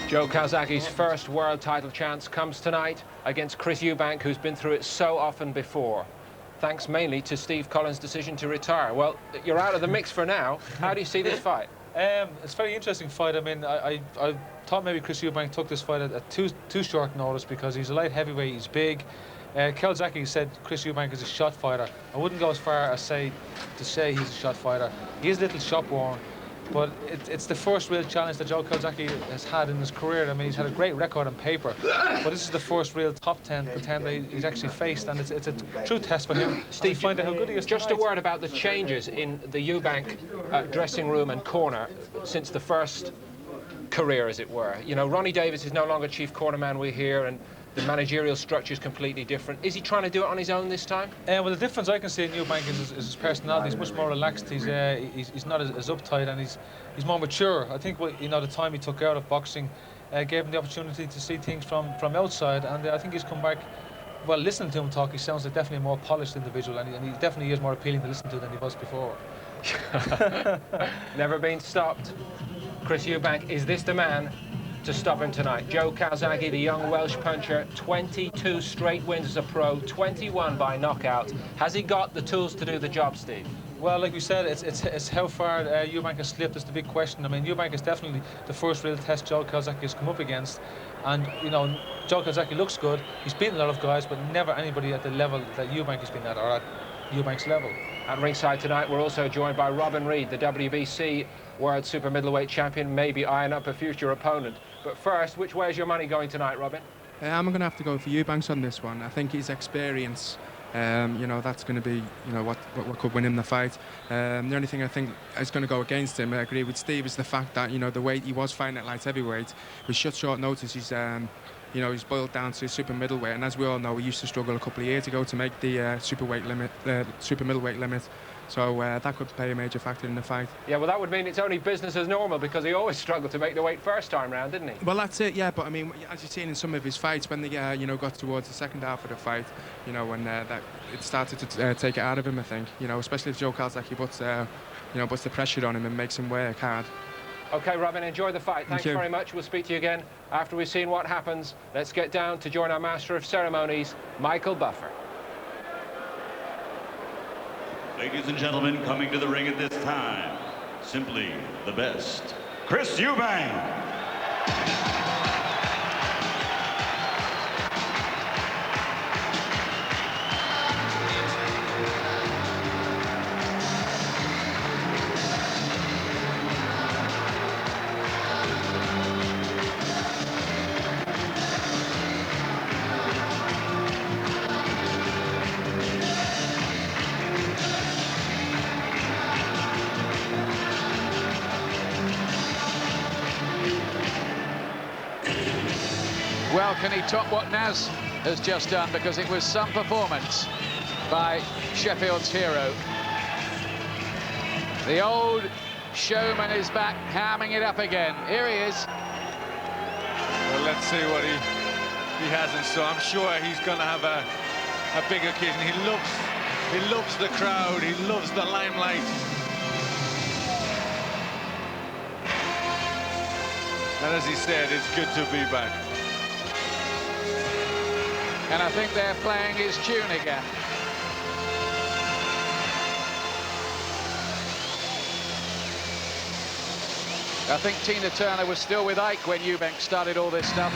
Joe Calzaghe's first world title chance comes tonight against Chris Eubank, who's been through it so often before, thanks mainly to Steve Collins' decision to retire. Well, you're out of the mix for now. How do you see this fight? It's a very interesting fight. I mean, I thought maybe Chris Eubank took this fight at too short notice because he's a light heavyweight, he's big. Calzaghe said Chris Eubank is a shot fighter. I wouldn't go as far as to say he's a shot fighter. He is a little shot worn, but it's the first real challenge that Joe Calzaghe has had in his career. I mean, he's had a great record on paper, but this is the first real top 10 contender he's actually faced, and it's a true test for him. Steve, find out how good he is Just tonight. a word about the changes in the Eubank dressing room and corner since the first career, as it were. You know, Ronnie Davis is no longer chief cornerman, we hear, and the managerial structure is completely different. Is he trying to do it on his own this time? Well, the difference I can see in Eubank is his personality. He's much more relaxed. He's not as uptight, and he's more mature. I think the time he took out of boxing gave him the opportunity to see things from outside, and I think he's come back. Well, listening to him talk, he sounds like definitely a more polished individual, and he definitely is more appealing to listen to than he was before. Never been stopped. Chris Eubank, is this the man to stop him tonight? Joe Calzaghe, the young Welsh puncher, 22 straight wins as a pro, 21 by knockout. Has he got the tools to do the job, Steve? Well, like we said, it's how far Eubank has slipped is the big question. I mean, Eubank is definitely the first real test Joe Calzaghe has come up against. And, you know, Joe Calzaghe looks good. He's beaten a lot of guys, but never anybody at the level that Eubank has been at, or at Eubank's level. At ringside tonight, we're also joined by Robin Reid, the WBC World Super Middleweight Champion, maybe eyeing up a future opponent. But first, which way is your money going tonight, Robin? I'm going to have to go for Eubanks on this one. I think his experience, you know, that's going to be, you know, what could win him the fight. The only thing I think is going to go against him, I agree with Steve, is the fact that, you know, the weight he was fighting at light heavyweight, with short notice, he's, you know, he's boiled down to super middleweight. And as we all know, he used to struggle a couple of years ago to make the super middleweight limit. So that could play a major factor in the fight. Yeah, well, that would mean it's only business as normal, because he always struggled to make the weight first time round, didn't he? Well, that's it, yeah. But I mean, as you've seen in some of his fights, when they, you know, got towards the second half of the fight, you know, when that it started to take it out of him, I think. You know, especially if Joe Calzaghe puts the pressure on him and makes him work hard. OK, Robin, enjoy the fight. Thanks very much. We'll speak to you again after we've seen what happens. Let's get down to join our Master of Ceremonies, Michael Buffer. Ladies and gentlemen, coming to the ring at this time, simply the best, Chris Eubank. Well, can he top what Naz has just done? Because it was some performance by Sheffield's hero. The old showman is back, hamming it up again. Here he is. Well, let's see what he has in store. I'm sure he's going to have a big occasion. He loves the crowd. He loves the limelight. And as he said, it's good to be back. And I think they're playing his tune again. I think Tina Turner was still with Ike when Eubank started all this stuff.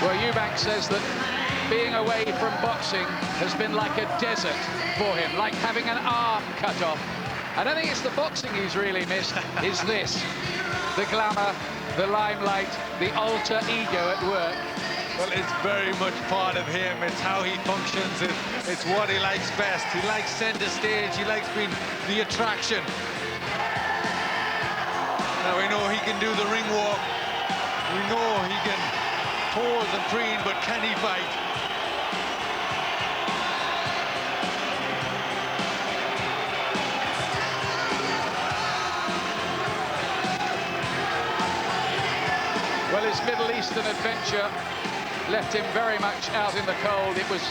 Well, Eubank says that being away from boxing has been like a desert for him, like having an arm cut off. I don't think it's the boxing he's really missed, it's this. The glamour, the limelight, the alter ego at work. Well, it's very much part of him. It's how he functions. It's what he likes best. He likes center stage. He likes being the attraction. Now we know he can do the ring walk. We know he can pose and preen, but can he fight? Well, his Middle Eastern adventure left him very much out in the cold. It was,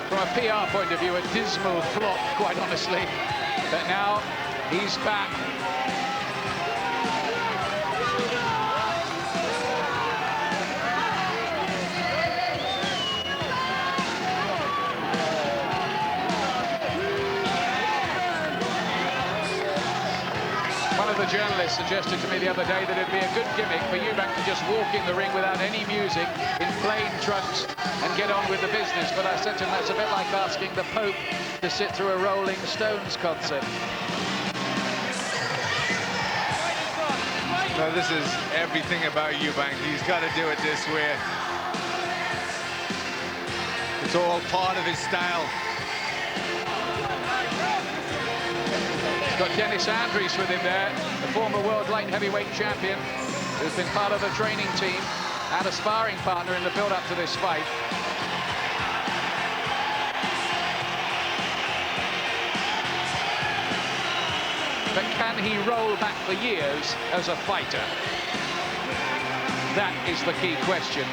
from a PR point of view, a dismal flop, quite honestly. But now he's back. One of the journalists suggested to me the other day that it'd be a good gimmick for Eubank to just walk in the ring without any music, in plain trunks, and get on with the business. But I said to him, that's a bit like asking the Pope to sit through a Rolling Stones concert. No, this is everything about Eubank. He's got to do it this way. It's all part of his style. He's got Dennis Andrews with him there, the former world light heavyweight champion, who's been part of the training team and a sparring partner in the build-up to this fight. But can he roll back the years as a fighter? That is the key question.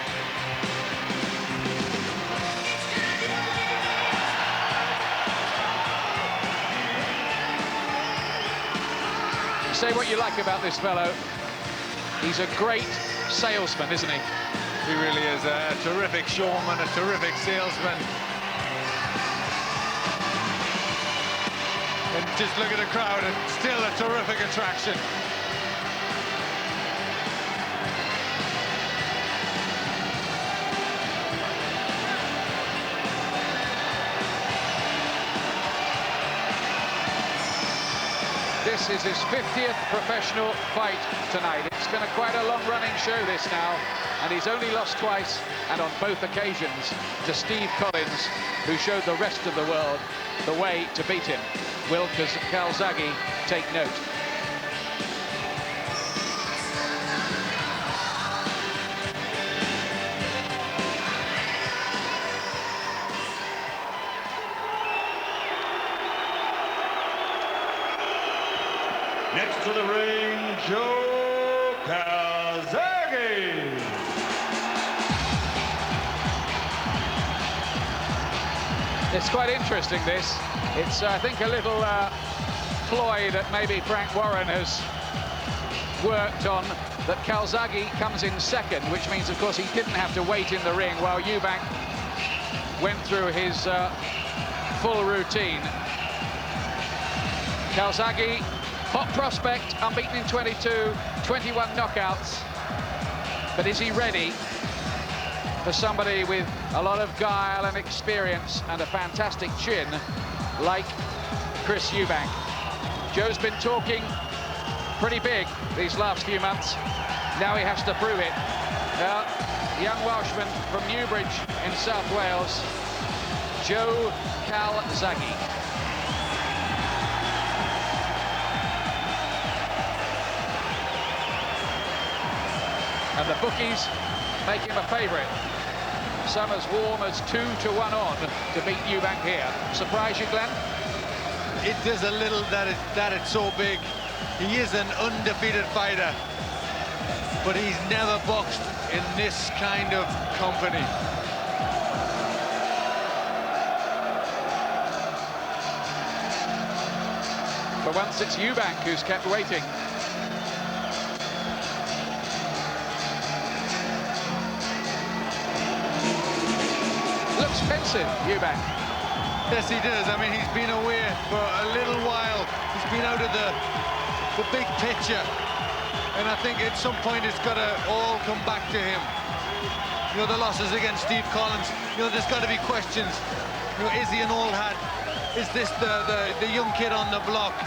Say what you like about this fellow. He's a great salesman, isn't he? He really is a terrific showman, a terrific salesman. And just look at the crowd, and still a terrific attraction. This is his 50th professional fight tonight. It's been quite a long-running show, this now, and he's only lost twice, and on both occasions, to Steve Collins, who showed the rest of the world the way to beat him. Will Calzaghe take note? Next to the ring, Joe Calzaghe. It's quite interesting, this. It's, I think, a little ploy that maybe Frank Warren has worked on, that Calzaghe comes in second, which means, of course, he didn't have to wait in the ring while Eubank went through his full routine. Calzaghe, hot prospect, unbeaten in 22, 21 knockouts. But is he ready for somebody with a lot of guile and experience and a fantastic chin like Chris Eubank? Joe's been talking pretty big these last few months. Now he has to prove it. Young Welshman from Newbridge in South Wales, Joe Calzaghe. And the bookies make him a favourite. Some as warm as 2-1 on to beat Eubank here. Surprise you, Glenn? It does a little that it's so big. He is an undefeated fighter, but he's never boxed in this kind of company. For once, it's Eubank who's kept waiting. Looks pensive, Eubank. Yes, he does. I mean, he's been away for a little while. He's been out of the big picture. And I think at some point it's got to all come back to him. You know, the losses against Steve Collins, you know, there's got to be questions. You know, is he an old hat? Is this the young kid on the block?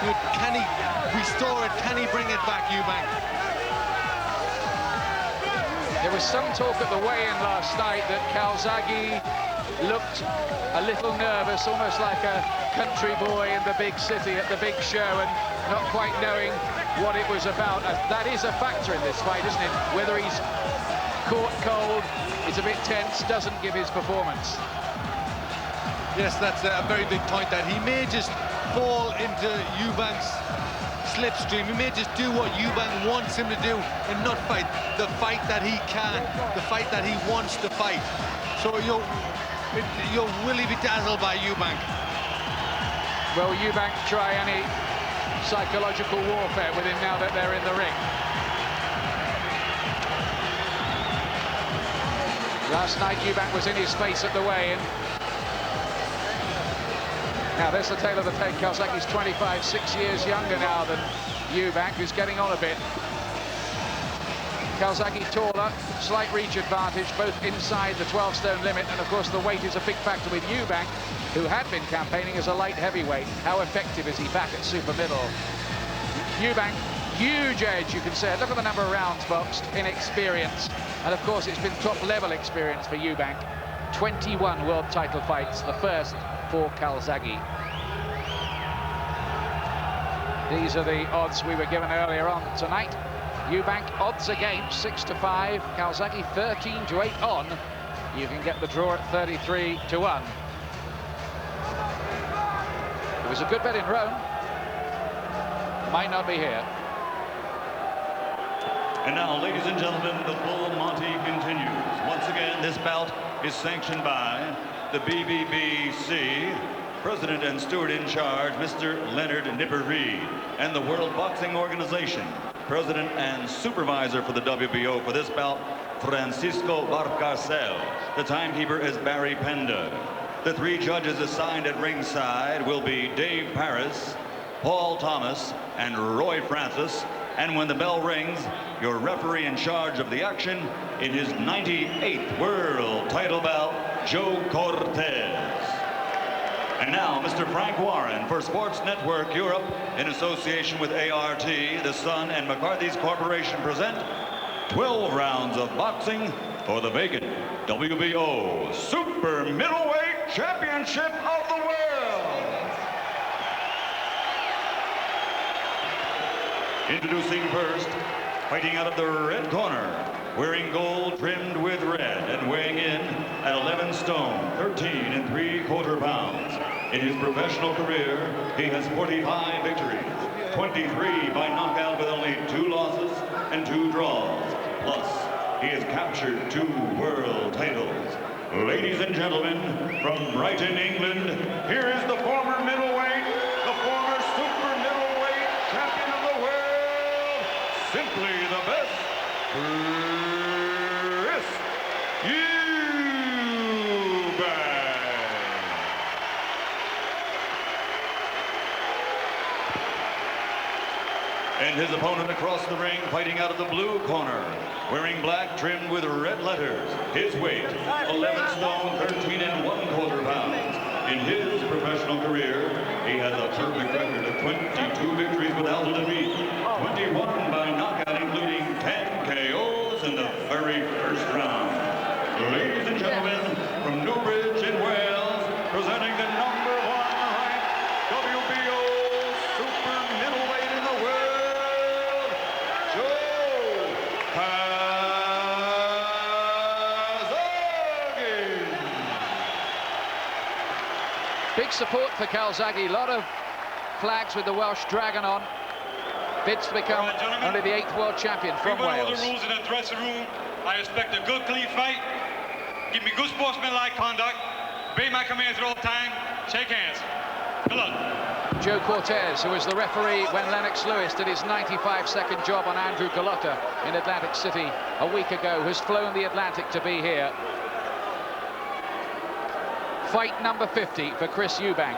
You know, can he restore it? Can he bring it back, Eubank? There was some talk at the weigh-in last night that Calzaghe looked a little nervous, almost like a country boy in the big city at the big show, and not quite knowing what it was about. That is a factor in this fight, isn't it? Whether he's caught cold, is a bit tense, doesn't give his performance. Yes, that's a very big point, that he may just fall into Eubank's slipstream. He may just do what Eubank wants him to do and not fight the fight that he can, the fight that he wants to fight. So you'll really be dazzled by Eubank. Will Eubank try any psychological warfare with him now that they're in the ring? Last night Eubank was in his face at the weigh-in. Now there's the tail of the tape. Calzaghe's 25, 6 years younger now than Eubank, who's getting on a bit. Calzaghe taller, slight reach advantage, both inside the 12-stone limit, and of course the weight is a big factor with Eubank, who had been campaigning as a light heavyweight. How effective is he back at super middle? Eubank, huge edge, you can say. Look at the number of rounds boxed in experience, and of course it's been top-level experience for Eubank. 21 world title fights, the first for Calzaghe. These are the odds we were given earlier on tonight. Eubank odds against 6-5, Calzaghe 13-8 on. You can get the draw at 33-1. It was a good bet in Rome. Might not be here. And now, ladies and gentlemen, the full Monty continues. Once again, this bout is sanctioned by the BBBC, President and Steward in charge, Mr. Leonard Nipper Reed, and the World Boxing Organization, President and Supervisor for the WBO for this bout, Francisco Barcarcel. The timekeeper is Barry Penda. The three judges assigned at ringside will be Dave Paris, Paul Thomas, and Roy Francis. And when the bell rings, your referee in charge of the action in his 98th world title bout, Joe Cortez. And now, Mr. Frank Warren for Sports Network Europe, in association with ART, The Sun, and McCarthy's Corporation, present 12 rounds of boxing for the vacant WBO Super Middleweight Championship of the World. Introducing first, fighting out of the red corner, wearing gold trimmed with red and weighing in at 11 stone, 13 3/4 pounds. In his professional career, he has 45 victories, 23 by knockout with only 2 losses and 2 draws. Plus, he has captured 2 world titles. Ladies and gentlemen, from Brighton, England, here is the former middleweight, the former super middleweight champion of the world, simply the best, Chris Eubank. And his opponent across the ring, fighting out of the blue corner, wearing black trimmed with red letters. His weight, 11 stone, 13 1/4 pounds. In his professional career, he has a perfect record of 22 victories without a defeat, 21 by knockout, including 10 KOs in the very first round. Ladies and gentlemen, from Newbridge in Wales, presenting the #1 ranked WBO super middleweight in the world, Joe Calzaghe. Big support for Calzaghe. A lot of flags with the Welsh Dragon on. Bids to become only the 8th world champion from We went over Wales. the rules in the dressing room. I expect a good, clean fight. Give me good sportsmanlike conduct. Obey my commands at all time. Shake hands. Good luck. Joe Cortez, who was the referee when Lennox Lewis did his 95-second job on Andrew Gallotta in Atlantic City a week ago, has flown the Atlantic to be here. Fight number 50 for Chris Eubank.